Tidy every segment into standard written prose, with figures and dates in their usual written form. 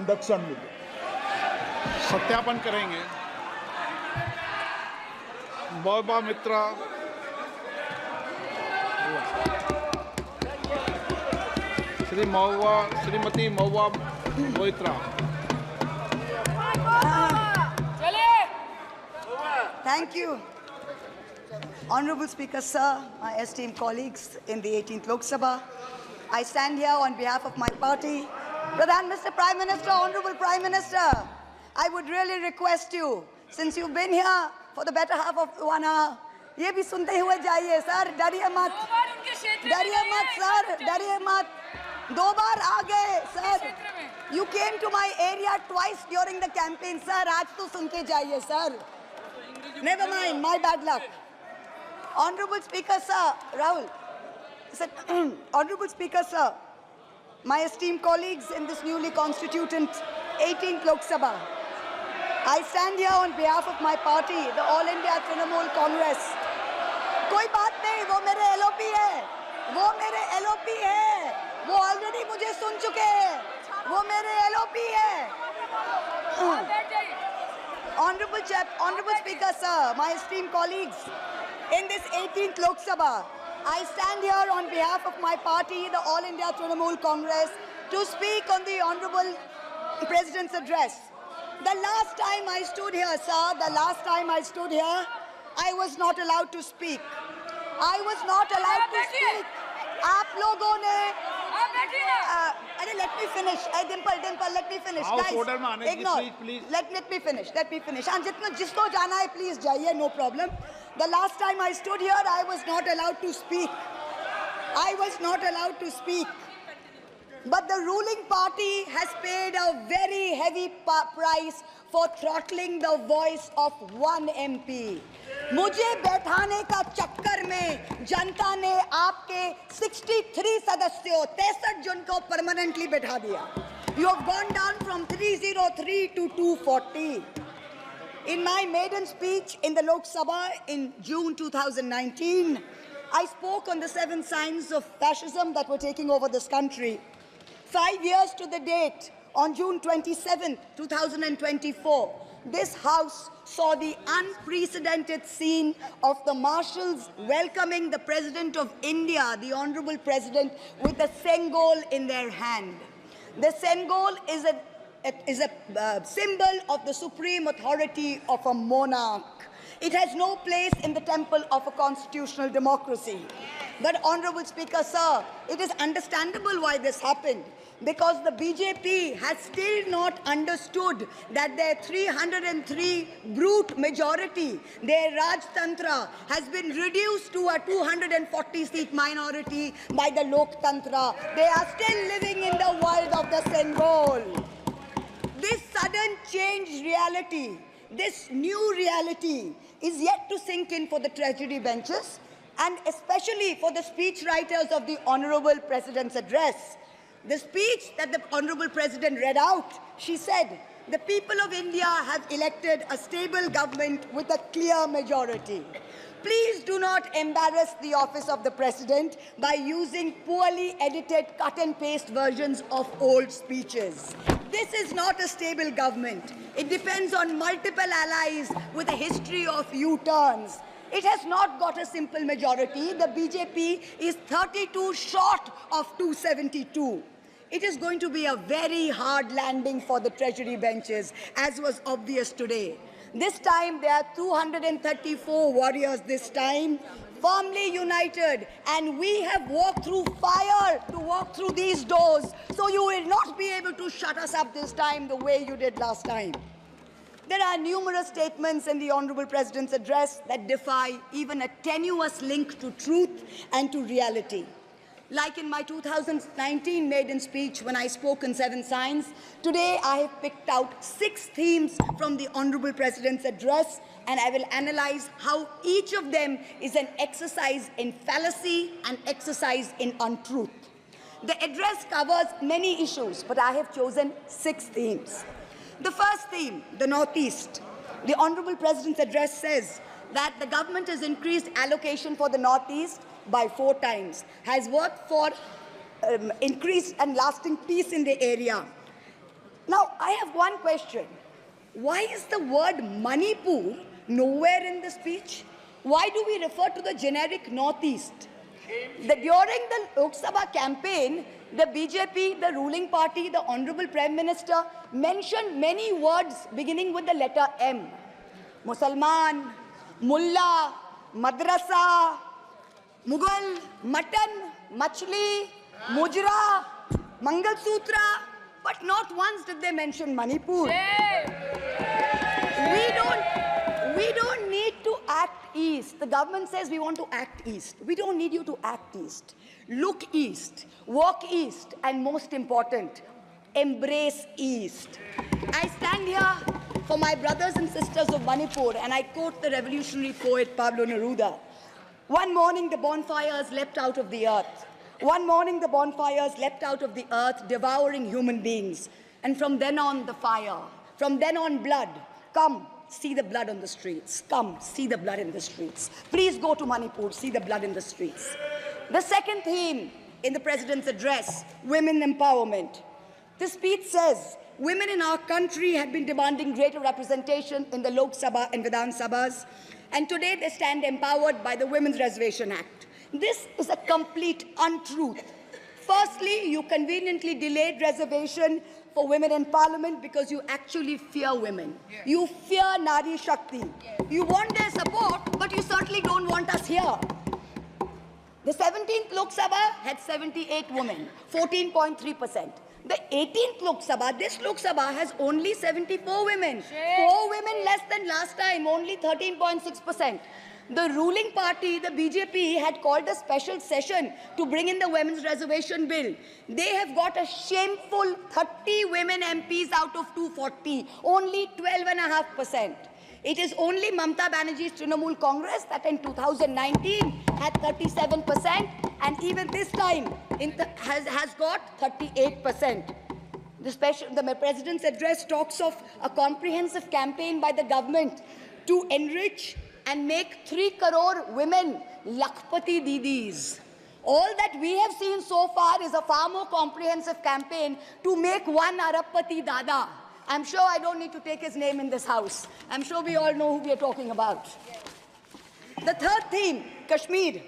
दक्षिण मिले। सत्यापन करेंगे। महुआ मित्रा, Shrimati Mahua Moitra. Thank you. Honorable Speaker, sir, my esteemed colleagues in the 18th Lok Sabha, I stand here on behalf of my party. Mr. Prime Minister, Honorable Prime Minister, I would really request you, since you've been here for the better half of 1 hour, ये भी सुनते हुए जाइए sir, डरिए मत sir, डरिए मत, 2 बार आ गए sir, you came to my area twice during the campaign sir, आज तो सुन के जाइए sir, never mind, my bad luck. Honorable Speaker sir, Rahul, Honorable Speaker sir, my esteemed colleagues in this newly constituted 18th Lok Sabha, I stand here on behalf of my party, the All India Trinamool Congress. कोई बात नहीं, वो मेरे LOP है, वो already मुझे सुन चुके हैं, वो मेरे LOP है. Honorable Speaker sir, my esteemed colleagues, in this 18th Lok Sabha, I stand here on behalf of my party, the All India Trinamool Congress, to speak on the Honorable President's address. The last time I stood here, sir, I was not allowed to speak. I was not allowed to speak. आप लोगों ने let me finish. Dimple, let me finish. House Guys, order में आने ignore. की please. Let me finish. And जिसको जाना है, please जाइए, no problem. The last time I stood here, I was not allowed to speak. But the ruling party has paid a very heavy price for throttling the voice of one MP. मुझे बैठाने का चक्कर में जनता ने आपके 63 सदस्यों 63 जन को परमानेंटली बैठा दिया. You have gone down from 303 to 240. In my maiden speech in the Lok Sabha in June 2019, I spoke on the 7 signs of fascism that were taking over this country. 5 years to the date, on June 27, 2024, this House saw the unprecedented scene of the marshals welcoming the President of India, the Honorable President, with a Sengol in their hand. The Sengol is a symbol of the supreme authority of a monarch. It has no place in the temple of a constitutional democracy. But, Honorable Speaker, sir, it is understandable why this happened, because the BJP has still not understood that their 303 brute majority, their Rajtantra, has been reduced to a 240-seat minority by the Loktantra. They are still living in the world of the Sengol. This sudden changed reality, this new reality, is yet to sink in for the treasury benches, and especially for the speechwriters of the Honorable President's address. The speech that the Honorable President read out, she said, the people of India have elected a stable government with a clear majority. Please do not embarrass the office of the President by using poorly edited cut and paste versions of old speeches. This is not a stable government. It depends on multiple allies with a history of U-turns. It has not got a simple majority. The BJP is 32 short of 272. It is going to be a very hard landing for the treasury benches, as was obvious today. This time, there are 234 warriors this time, firmly united, and we have walked through fire to walk through these doors, so you will not be able to shut us up this time the way you did last time. There are numerous statements in the Honorable President's address that defy even a tenuous link to truth and to reality. Like in my 2019 maiden speech when I spoke on 7 signs, today I have picked out 6 themes from the Honorable President's address, and I will analyze how each of them is an exercise in fallacy and exercise in untruth. The address covers many issues, but I have chosen 6 themes. The first theme, the Northeast. The Honorable President's address says that the government has increased allocation for the Northeast by 4 times, has worked for increased and lasting peace in the area. Now, have one question. Why is the word Manipur nowhere in the speech? Why do we refer to the generic Northeast? During the Lok Sabha campaign, the BJP, the ruling party, the Honorable Prime Minister mentioned many words beginning with the letter M. Musalman, Mullah, Madrasa, Mughal, Mutton, Machli, Mujra, Mangal Sutra, but not once did they mention Manipur. We don't need to act east. The government says we want to act east. We don't need you to act east. Look east, walk east, and most important, embrace east. I stand here for my brothers and sisters of Manipur, and I quote the revolutionary poet Pablo Neruda. One morning the bonfires leapt out of the earth. One morning the bonfires leapt out of the earth, devouring human beings. And from then on, the fire. From then on, blood. Come, see the blood on the streets. Come, see the blood in the streets. Please go to Manipur, see the blood in the streets. The second theme in the President's address, women empowerment. The speech says, women in our country have been demanding greater representation in the Lok Sabha and Vidhan Sabhas, and today they stand empowered by the Women's Reservation Act. This is a complete untruth. Firstly, you conveniently delayed reservation for women in parliament because you actually fear women. Yes. You fear Nari Shakti. Yes. You want their support, but you certainly don't want us here. The 17th Lok Sabha had 78 women, 14.3%. The 18th Lok Sabha, this Lok Sabha has only 74 women. Yes. 4 women less than last time, only 13.6%. The ruling party, the BJP, had called a special session to bring in the Women's Reservation Bill. They have got a shameful 30 women MPs out of 240, only 12.5%. It is only Mamata Banerjee's Trinamool Congress that in 2019 had 37%, and even this time has got 38%. The President's address talks of a comprehensive campaign by the government to enrich and make 3 crore women Lakhpati Didis. All that we have seen so far is a far more comprehensive campaign to make 1 Arabpati Dada. I'm sure I don't need to take his name in this house. I'm sure we all know who we are talking about. The third theme, Kashmir.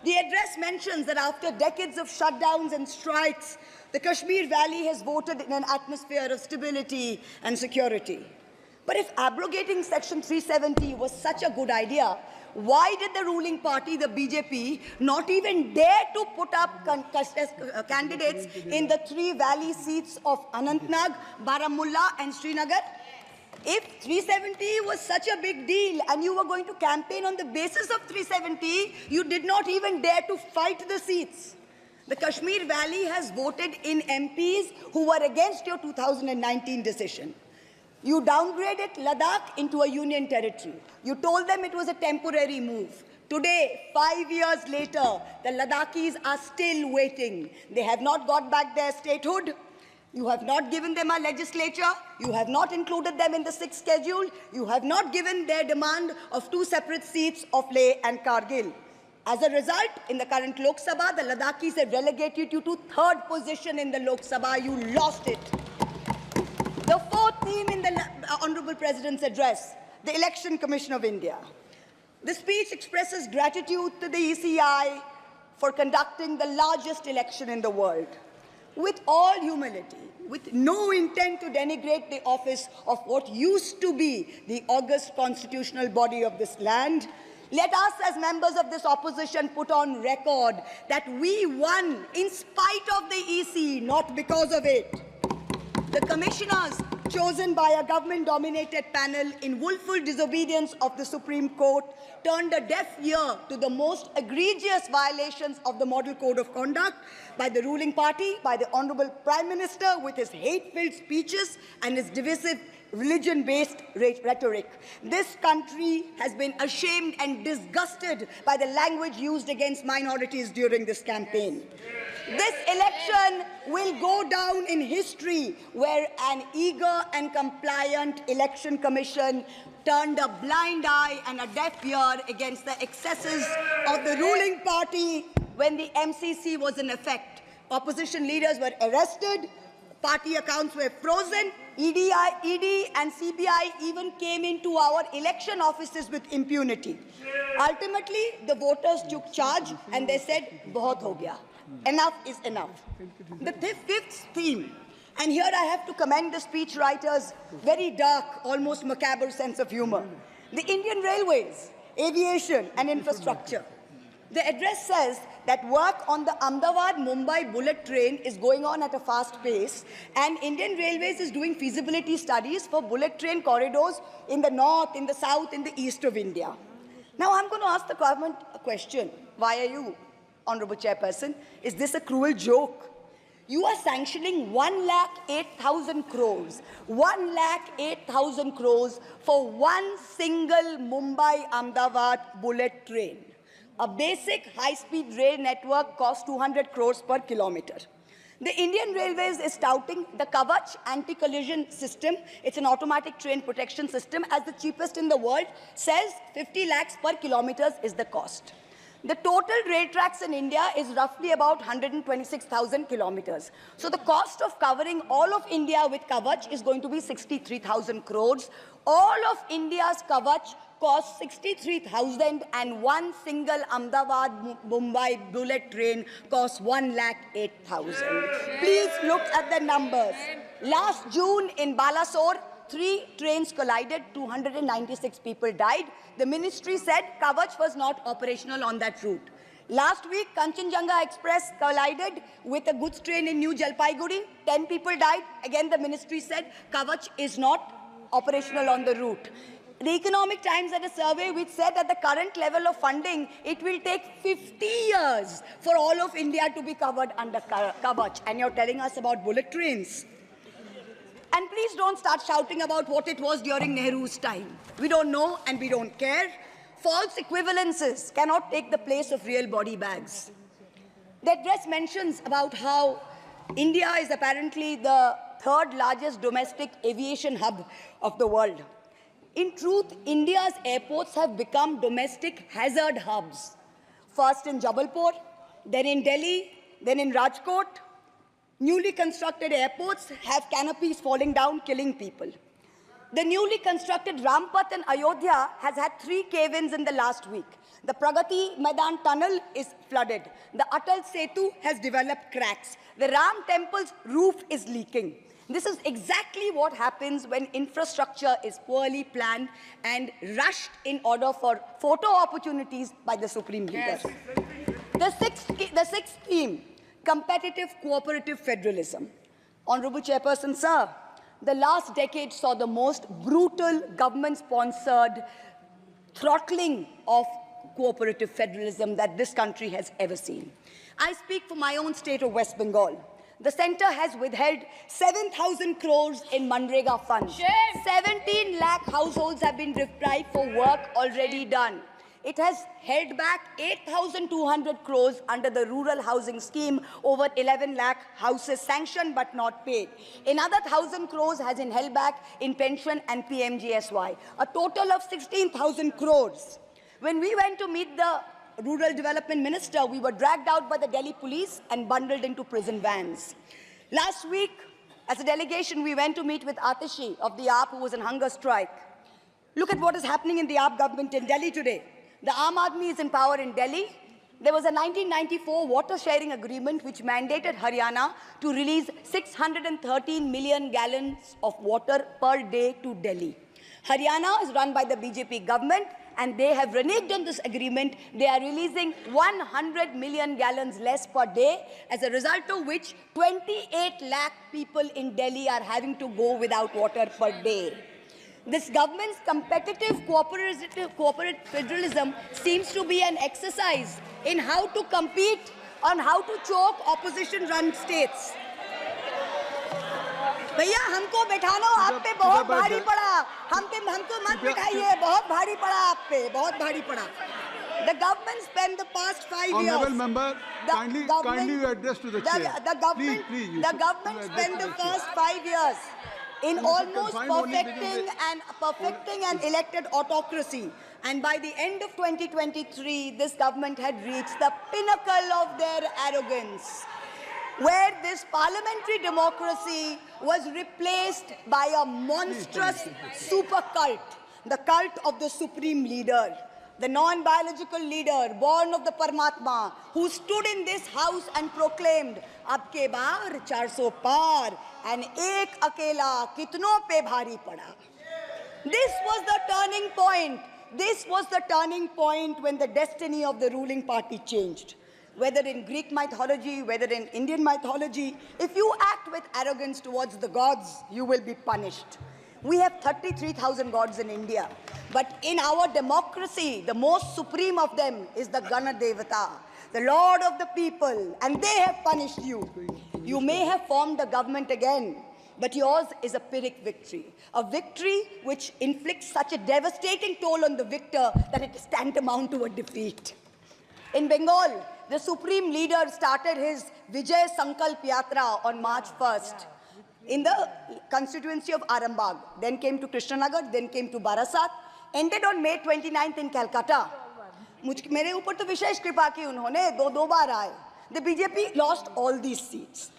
The address mentions that after decades of shutdowns and strikes, the Kashmir Valley has voted in an atmosphere of stability and security. But if abrogating Section 370 was such a good idea, why did the ruling party, the BJP, not even dare to put up candidates in the 3 valley seats of Anantnag, Baramulla and Srinagar? If 370 was such a big deal and you were going to campaign on the basis of 370, you did not even dare to fight the seats. The Kashmir Valley has voted in MPs who were against your 2019 decision. You downgraded Ladakh into a union territory. You told them it was a temporary move. Today, 5 years later, the Ladakhis are still waiting. They have not got back their statehood. You have not given them a legislature. You have not included them in the 6th schedule. You have not given their demand of 2 separate seats of Leh and Kargil. As a result, in the current Lok Sabha, the Ladakhis have relegated you to 3rd position in the Lok Sabha. You lost it. The 4th theme in the Honorable President's address, the Election Commission of India. The speech expresses gratitude to the ECI for conducting the largest election in the world. With all humility, with no intent to denigrate the office of what used to be the august constitutional body of this land, let us as members of this opposition put on record that we won in spite of the EC, not because of it. The commissioners chosen by a government-dominated panel in willful disobedience of the Supreme Court turned a deaf ear to the most egregious violations of the Model Code of Conduct by the ruling party, by the Honorable Prime Minister with his hate-filled speeches and his divisive religion-based rhetoric. This country has been ashamed and disgusted by the language used against minorities during this campaign. This election will go down in history where an eager and compliant election commission turned a blind eye and a deaf ear against the excesses of the ruling party when the MCC was in effect. Opposition leaders were arrested, party accounts were frozen. ED and CBI even came into our election offices with impunity. Ultimately, the voters took charge and they said, "Bahut ho gaya. Enough is enough." The fifth theme, and here I have to commend the speechwriter's very dark, almost macabre sense of humor. The Indian Railways, aviation and infrastructure. The address says that work on the Ahmedabad-Mumbai bullet train is going on at a fast pace, and Indian Railways is doing feasibility studies for bullet train corridors in the north, in the south, in the east of India. Now I'm going to ask the government a question. Why are you, Honorable Chairperson? Is this a cruel joke? You are sanctioning 1,08,000 crores, 1,08,000 crores for one single Mumbai-Ahmedabad bullet train. A basic high-speed rail network costs 200 crores per kilometer. The Indian Railways is touting the Kavach anti-collision system. It's an automatic train protection system as the cheapest in the world, says 50 lakhs per kilometer is the cost. The total rail tracks in India is roughly about 126,000 kilometers. So the cost of covering all of India with Kavach is going to be 63,000 crores. All of India's Kavach costs 63,000 and one single Ahmedabad-Mumbai bullet train costs 1,08,000. Please look at the numbers. Last June in Balasore, 3 trains collided, 296 people died. The ministry said Kavach was not operational on that route. Last week, Kanchenjunga Express collided with a goods train in New Jalpaiguri. 10 people died. Again, the ministry said Kavach is not operational on the route. The Economic Times had a survey which said at the current level of funding, it will take 50 years for all of India to be covered under Kavach. And you're telling us about bullet trains. And please don't start shouting about what it was during Nehru's time. We don't know and we don't care. False equivalences cannot take the place of real body bags. The address mentions about how India is apparently the third largest domestic aviation hub of the world. In truth, India's airports have become domestic hazard hubs. First in Jabalpur, then in Delhi, then in Rajkot. Newly constructed airports have canopies falling down, killing people. The newly constructed Rampat in Ayodhya has had 3 cave-ins in the last week. The Pragati Maidan tunnel is flooded. The Atal Setu has developed cracks. The Ram temple's roof is leaking. This is exactly what happens when infrastructure is poorly planned and rushed in order for photo opportunities by the Supreme Leader. The sixth theme, competitive cooperative federalism. Honorable Chairperson, sir, the last decade saw the most brutal government-sponsored throttling of cooperative federalism that this country has ever seen. I speak for my own state of West Bengal. The centre has withheld 7,000 crores in Manrega funds. 17 lakh households have been deprived for work already done. It has held back 8,200 crores under the rural housing scheme, over 11 lakh houses sanctioned but not paid. Another 1,000 crores has been held back in pension and PMGSY. A total of 16,000 crores. When we went to meet the Rural Development Minister, we were dragged out by the Delhi police and bundled into prison vans. Last week, as a delegation, we went to meet with Atishi of the AAP, who was on hunger strike. Look at what is happening in the AAP government in Delhi today. The Aam Aadmi is in power in Delhi. There was a 1994 water sharing agreement which mandated Haryana to release 613 million gallons of water per day to Delhi. Haryana is run by the BJP government, and they have reneged on this agreement. They are releasing 100 million gallons less per day, as a result of which 28 lakh people in Delhi are having to go without water per day. This government's competitive cooperative federalism seems to be an exercise in how to compete on how to choke opposition-run states. भैया हमको बैठाना आप पे बहुत भारी पड़ा, हमको मत बिठाइए, बहुत भारी पड़ा आप पे, बहुत भारी पड़ा. The government spent the past 5 years. Honourable member, kindly you address to the chair. The government spent the first 5 years in almost perfecting an elected autocracy. And by the end of 2023, this government had reached the pinnacle of their arrogance. where this parliamentary democracy was replaced by a monstrous super cult, the cult of the supreme leader, the non-biological leader born of the Paramatma, who stood in this house and proclaimed, "Ab ke baar 400 par, and ek akela kitno pe bhari pada." This was the turning point. This was the turning point when the destiny of the ruling party changed. Whether in Greek mythology, whether in Indian mythology, if you act with arrogance towards the gods, you will be punished. We have 33,000 gods in India. But in our democracy, the most supreme of them is the Gana Devata, the Lord of the people, and they have punished you. You may have formed a government again, but yours is a Pyrrhic victory. A victory which inflicts such a devastating toll on the victor that it is tantamount to a defeat. In Bengal, the supreme leader started his Vijay Sankalp Yatra on March 1st in the constituency of Arambagh, then came to Krishnanagar, then came to Barasat, ended on May 29th in Calcutta. मेरे ऊपर तो विशेष कृपा की उन्होंने दो बार आए. The BJP lost all these seats.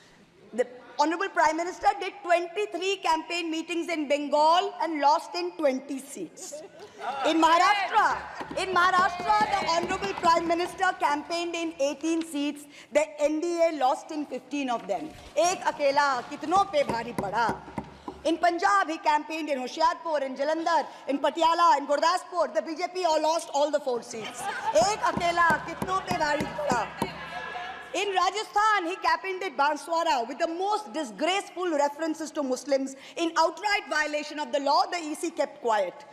The Honorable Prime Minister did 23 campaign meetings in Bengal and lost in 20 seats. In Maharashtra, the Honorable Prime Minister campaigned in 18 seats. The NDA lost in 15 of them. Ek akela kitno pe bhari pada. In Punjab, he campaigned in Hoshiarpur, in Jalandhar, in Patiala, in Gurdaspur. The BJP all lost all the 4 seats. Ek akela kitno pe bhari pada. In Rajasthan, he campaigned at Banswara with the most disgraceful references to Muslims. In outright violation of the law, the EC kept quiet.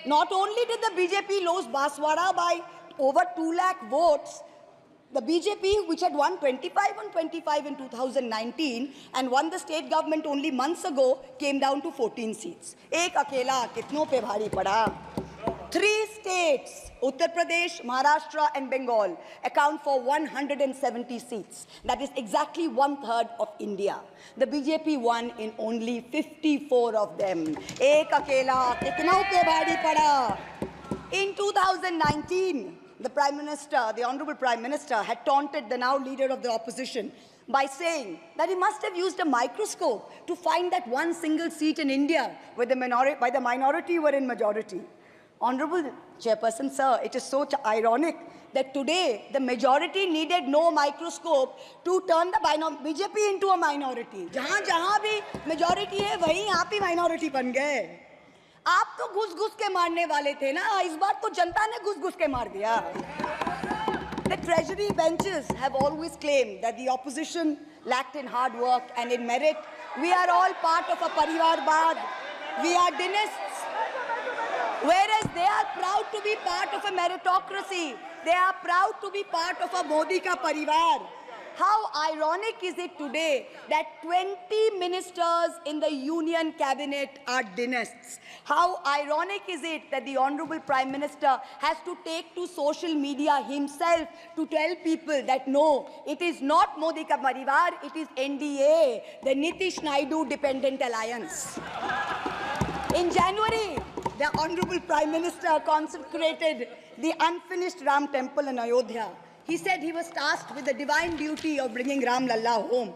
Not only did the BJP lose Banswara by over 2 lakh votes, the BJP, which had won 25 on 25 in 2019 and won the state government only months ago, came down to 14 seats. Ek akela kitno pe bhari pada. 3 states, Uttar Pradesh, Maharashtra and Bengal, account for 170 seats. That is exactly 1/3 of India. The BJP won in only 54 of them. Ek akela kitno pe bhari pada. In 2019, the Prime Minister, the Honorable Prime Minister, had taunted the now leader of the opposition by saying that he must have used a microscope to find that one single seat in India where the minority were in majority. Honorable Chairperson, sir, it is so ironic that today the majority needed no microscope to turn the BJP into a minority. जहाँ भी majority है, वहीं आप ही minority बन गए. आप तो घुस-घुस के मारने वाले थे ना, इस बार तो जनता ने घुस-घुस के मार दिया. The treasury benches have always claimed that the opposition lacked in hard work and in merit. We are all part of a Parivarvad. We are dynasts. Whereas they are proud to be part of a meritocracy. They are proud to be part of a Modi ka parivar. How ironic is it today that 20 ministers in the union cabinet are dynasts? How ironic is it that the Honorable Prime Minister has to take to social media himself to tell people that no, it is not Modi ka parivar, it is NDA, the Nitish Naidu Dependent Alliance. In January, the Honorable Prime Minister consecrated the unfinished Ram temple in Ayodhya. He said he was tasked with the divine duty of bringing Ram Lalla home.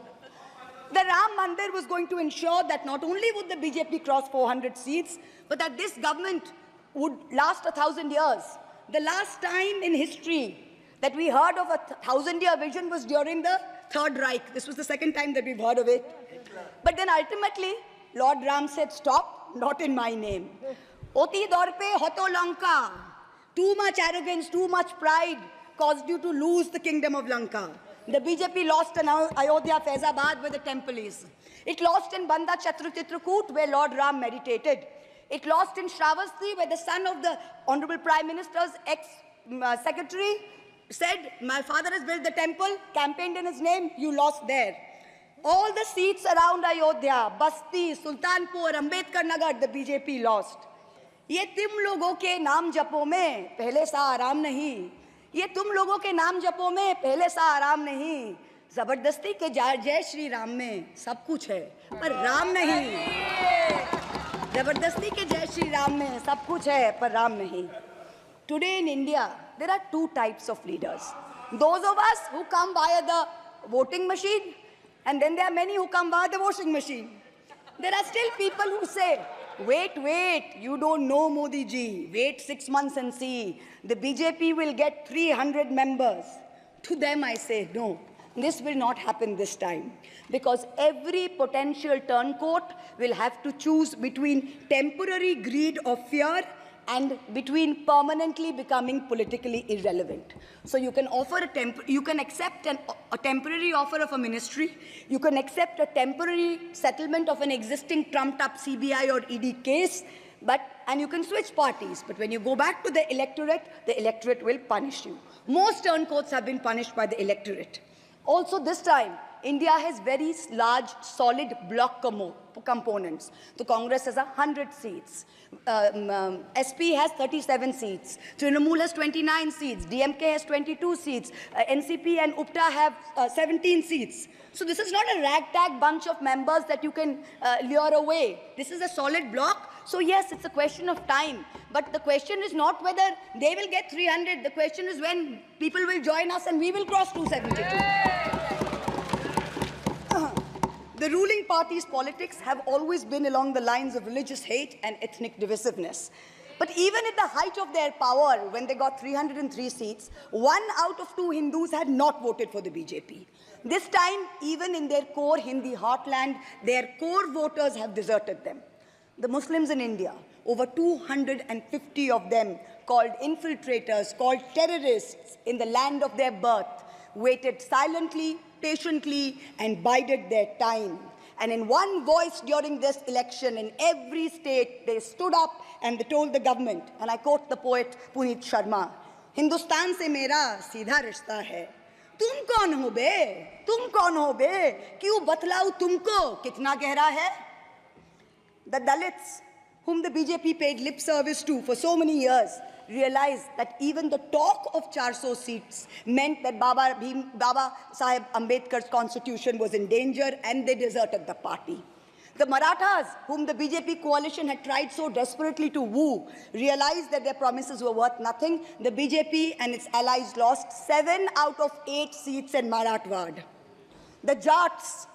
The Ram Mandir was going to ensure that not only would the BJP cross 400 seats, but that this government would last 1,000 years. The last time in history that we heard of a 1,000-year vision was during the Third Reich. This was the second time that we've heard of it. But then ultimately, Lord Ram said, stop, not in my name. Oti dorpe hoto Lanka. Too much arrogance, too much pride caused you to lose the kingdom of Lanka. The BJP lost in Ayodhya, Faizabad, where the temple is. It lost in Banda Chitrakoot, where Lord Ram meditated. It lost in Shravasti, where the son of the Honorable Prime Minister's ex-secretary said, my father has built the temple, campaigned in his name, you lost there. All the seats around Ayodhya, Basti, Sultanpur, Ambedkar Nagar, the BJP lost. ये तुम लोगों के नाम जपों में पहले सा आराम नहीं. ये तुम लोगों के नाम जपों में पहले सा आराम नहीं. जबरदस्ती के जय श्री राम में सब कुछ है, पर राम नहीं. जबरदस्ती के जय श्री राम में सब कुछ है, पर राम नहीं. Today in India, there are 2 types of leaders. Those of us who come via the voting machine And then there are many who come via the washing machine. There are still people who say, wait, you don't know Modi ji. Wait 6 months and see. The BJP will get 300 members. To them I say, no, this will not happen this time. Because every potential turncoat will have to choose between temporary greed or fear and between permanently becoming politically irrelevant. So you can offer you can accept a temporary offer of a ministry, you can accept a temporary settlement of an existing trumped-up CBI or ED case, and you can switch parties. But when you go back to the electorate will punish you. Most turncoats have been punished by the electorate. Also this time, India has very large, solid block components. The Congress has 100 seats. SP has 37 seats. Trinamool has 29 seats. DMK has 22 seats. NCP and UPTA have 17 seats. So this is not a ragtag bunch of members that you can lure away. This is a solid block. So yes, it's a question of time. But the question is not whether they will get 300. The question is when people will join us and we will cross 272. The ruling party's politics have always been along the lines of religious hate and ethnic divisiveness. But even at the height of their power, when they got 303 seats, 1 out of 2 Hindus had not voted for the BJP. This time, even in their core Hindi heartland, their core voters have deserted them. The Muslims in India, over 250 of them, called infiltrators, called terrorists in the land of their birth, waited silently, patiently, and bided their time. And in one voice during this election, in every state, they stood up and they told the government, and I quote the poet Puneet Sharma, "Hindustan se mera seedha rishta hai. Tum kaun ho be? Tum kaun ho be? Kyun batlau tumko kitna gehra hai?" The Dalits, whom the BJP paid lip service to for so many years, realized that even the talk of 400 seats meant that Baba Sahib Ambedkar's constitution was in danger, and they deserted the party. The Marathas, whom the BJP coalition had tried so desperately to woo, realized that their promises were worth nothing. The BJP and its allies lost 7 out of 8 seats in Marathwad. The Jats,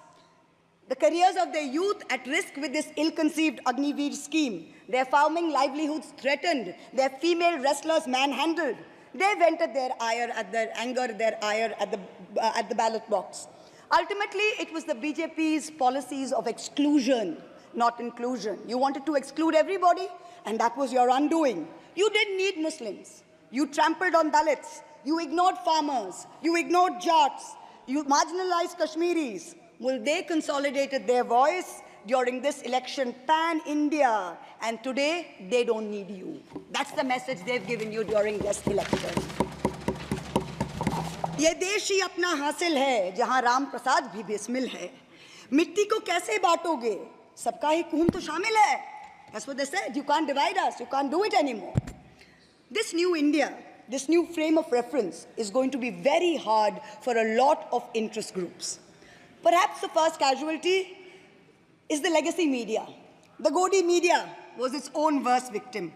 the careers of their youth at risk with this ill-conceived Agniveer scheme, their farming livelihoods threatened, their female wrestlers manhandled. They vented their ire at the ballot box. Ultimately, it was the BJP's policies of exclusion, not inclusion. You wanted to exclude everybody, and that was your undoing. You didn't need Muslims. You trampled on Dalits. You ignored farmers. You ignored Jats. You marginalized Kashmiris. Well, they consolidated their voice during this election pan-India, and today they don't need you. That's the message they've given you during this election. ये देश ही अपना हासिल है जहां राम प्रसाद भी बिस्मिल है. मिट्टी को कैसे बांटोगे? सबका ही खून तो शामिल है. That's what they said. You can't divide us. You can't do it anymore. This new India, this new frame of reference is going to be very hard for a lot of interest groups. Perhaps the first casualty is the legacy media. The Godi media was its own worst victim.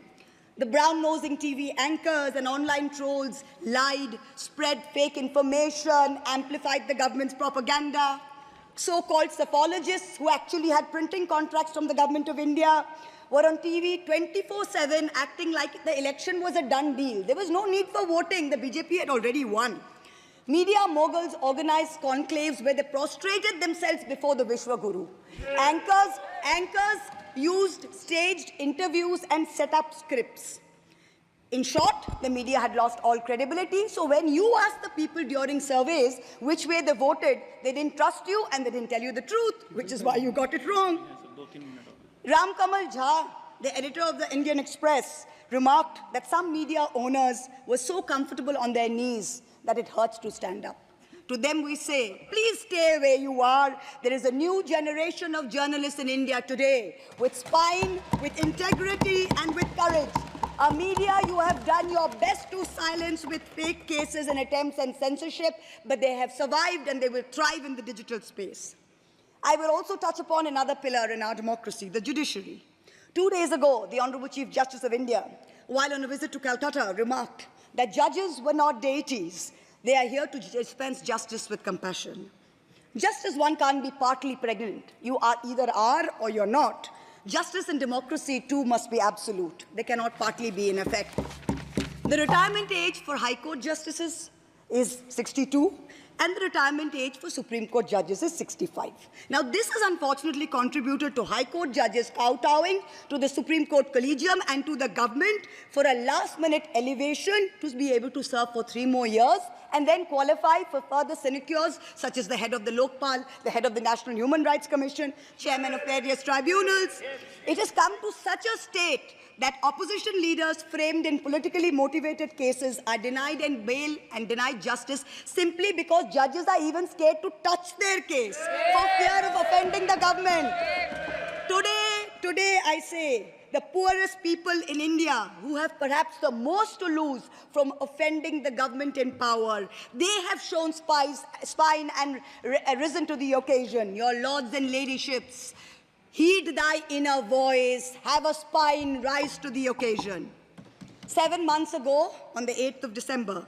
The brown-nosing TV anchors and online trolls lied, spread fake information, amplified the government's propaganda. So-called psephologists who actually had printing contracts from the government of India were on TV 24/7 acting like the election was a done deal. There was no need for voting. The BJP had already won. Media moguls organized conclaves where they prostrated themselves before the Vishwa Guru. Anchors used staged interviews and set up scripts. In short, the media had lost all credibility. So when you asked the people during surveys which way they voted, they didn't trust you and they didn't tell you the truth, which is why you got it wrong. Ram Kamal Jha, the editor of the Indian Express, remarked that some media owners were so comfortable on their knees that it hurts to stand up. To them we say, please stay where you are. There is a new generation of journalists in India today with spine, with integrity, and with courage. A media you have done your best to silence with fake cases and attempts and censorship, but they have survived and they will thrive in the digital space. I will also touch upon another pillar in our democracy, the judiciary. 2 days ago, the Honorable Chief Justice of India, while on a visit to Calcutta, remarked that judges were not deities. They are here to dispense justice with compassion. Just as one can't be partly pregnant, you are either are or you're not. Justice and democracy too must be absolute. They cannot partly be in effect. The retirement age for High Court justices is 62, and the retirement age for Supreme Court judges is 65. Now, this has unfortunately contributed to High Court judges kowtowing to the Supreme Court Collegium and to the government for a last-minute elevation to be able to serve for 3 more years and then qualify for further sinecures, such as the head of the Lokpal, the head of the National Human Rights Commission, chairman of various tribunals. It has come to such a state that opposition leaders framed in politically motivated cases are denied and bail and denied justice simply because judges are even scared to touch their case for fear of offending the government. Today I say, the poorest people in India who have perhaps the most to lose from offending the government in power, they have shown spine and risen to the occasion. Your lords and ladyships, heed thy inner voice, have a spine, rise to the occasion. 7 months ago, on the 8th of December,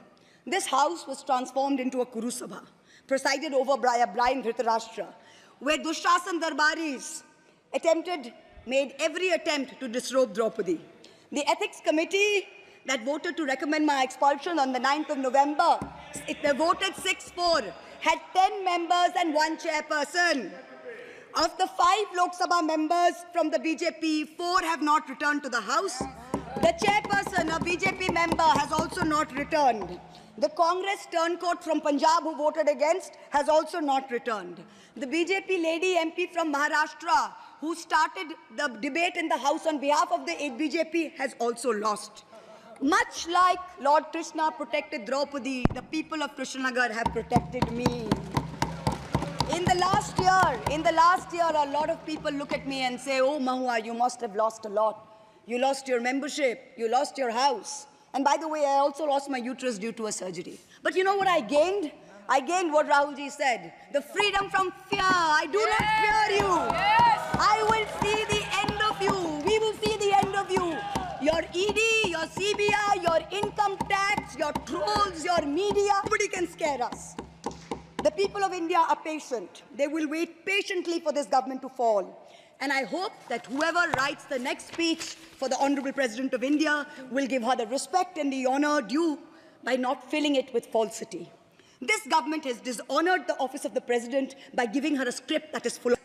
this house was transformed into a Kuru Sabha, presided over by a blind Dhritarashtra, where Dushashan Darbaris made every attempt to disrobe Draupadi. The Ethics Committee that voted to recommend my expulsion on the 9th of November, they voted 6-4, had 10 members and 1 chairperson. Of the 5 Lok Sabha members from the BJP, 4 have not returned to the House. The chairperson, a BJP member, has also not returned. The Congress turncoat from Punjab who voted against has also not returned. The BJP lady MP from Maharashtra who started the debate in the House on behalf of the BJP has also lost. Much like Lord Krishna protected Draupadi, the people of Krishnanagar have protected me. In the last year, a lot of people look at me and say, oh, Mahua, you must have lost a lot. You lost your membership, you lost your house. And by the way, I also lost my uterus due to a surgery. But you know what I gained? I gained what Rahulji said, the freedom from fear. I do not fear you. Yes. I will see the end of you. We will see the end of you. Your ED, your CBI, your income tax, your trolls, your media, nobody can scare us. The people of India are patient. They will wait patiently for this government to fall. And I hope that whoever writes the next speech for the Honorable President of India will give her the respect and the honor due by not filling it with falsity. This government has dishonored the office of the President by giving her a script that is full of...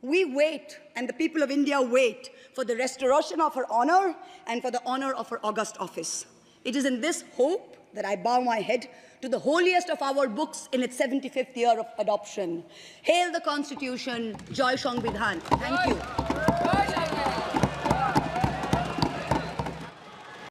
We wait, and the people of India wait, for the restoration of her honor and for the honor of her august office. It is in this hope that I bow my head to the holiest of our books in its 75th year of adoption. Hail the Constitution, Joy Sangvidhan. Thank you.